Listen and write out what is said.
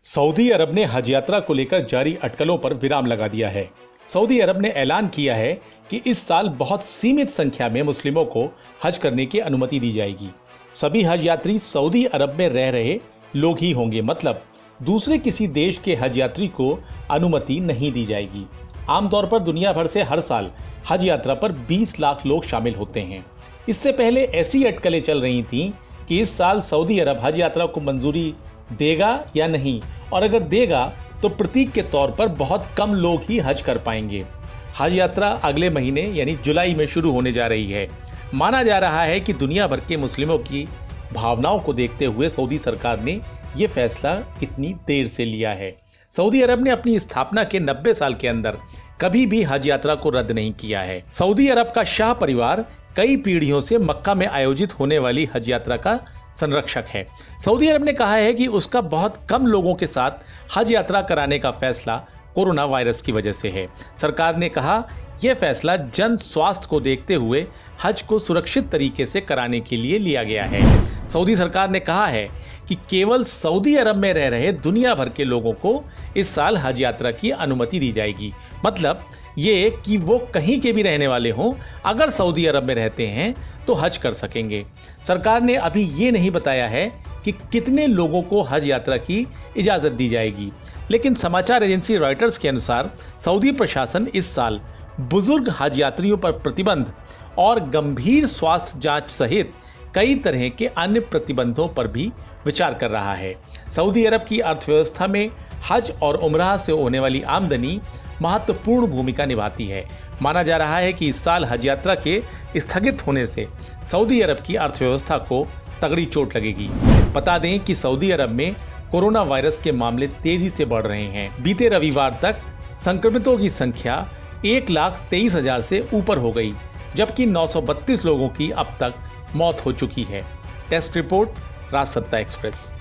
Saudi अरब ने हज यात्रा को लेकर जारी अटकलों पर विराम लगा दिया है। सऊदी अरब ने ऐलान किया है कि इस साल बहुत सीमित संख्या में मुस्लिमों को हज करने की अनुमति दी जाएगी। सभी हज यात्री सऊदी अरब में रह रहे लोग ही होंगे, मतलब दूसरे किसी देश के हज यात्री को अनुमति नहीं दी जाएगी। आमतौर पर दुनिया भर से हर साल हज यात्रा पर 20 लाख लोग शामिल होते हैं। इससे पहले ऐसी अटकलें चल रही थीं कि इस साल सऊदी अरब हज यात्रा को मंजूरी देगा या नहीं, और अगर देगा तो प्रतीक के तौर पर बहुत कम लोग ही हज कर पाएंगे। हज यात्रा अगले महीने यानी जुलाई में शुरू होने जा रही है। माना जा रहा है कि दुनिया भर के मुस्लिमों की भावनाओं को देखते हुए सऊदी सरकार ने यह फैसला इतनी देर से लिया है। सऊदी अरब ने अपनी स्थापना के 90 साल के अंदर कभी भी हज यात्रा को रद्द नहीं किया है। सऊदी अरब का शाह परिवार कई पीढ़ियों से मक्का में आयोजित होने वाली हज यात्रा का संरक्षक है। सऊदी अरब ने कहा है कि उसका बहुत कम लोगों के साथ हज यात्रा कराने का फैसला कोरोना वायरस की वजह से है। सरकार ने कहा यह फैसला जन स्वास्थ्य को देखते हुए हज को सुरक्षित तरीके से कराने के लिए लिया गया है। सऊदी सरकार ने कहा है कि केवल सऊदी अरब में रह रहे दुनिया भर के लोगों को इस साल हज यात्रा की अनुमति दी जाएगी। मतलब ये कि वो कहीं के भी रहने वाले हों, अगर सऊदी अरब में रहते हैं तो हज कर सकेंगे। सरकार ने अभी ये नहीं बताया है कि कितने लोगों को हज यात्रा की इजाज़त दी जाएगी, लेकिन समाचार एजेंसी रॉयटर्स के अनुसार सऊदी प्रशासन इस साल बुजुर्ग हज यात्रियों पर प्रतिबंध और गंभीर स्वास्थ्य जांच सहित कई तरह के अन्य प्रतिबंधों पर भी विचार कर रहा है। सऊदी अरब की अर्थव्यवस्था में हज और उम्राह से होने वाली आमदनी महत्वपूर्ण भूमिका निभाती है। माना जा रहा है कि इस साल हज यात्रा के स्थगित होने से सऊदी अरब की अर्थव्यवस्था को तगड़ी चोट लगेगी। बता दें कि सऊदी अरब में कोरोना वायरस के मामले तेजी से बढ़ रहे हैं। बीते रविवार तक संक्रमितों की संख्या 1,23,000 से ऊपर हो गई, जबकि 932 लोगों की अब तक मौत हो चुकी है। Test report, Rajsatta express.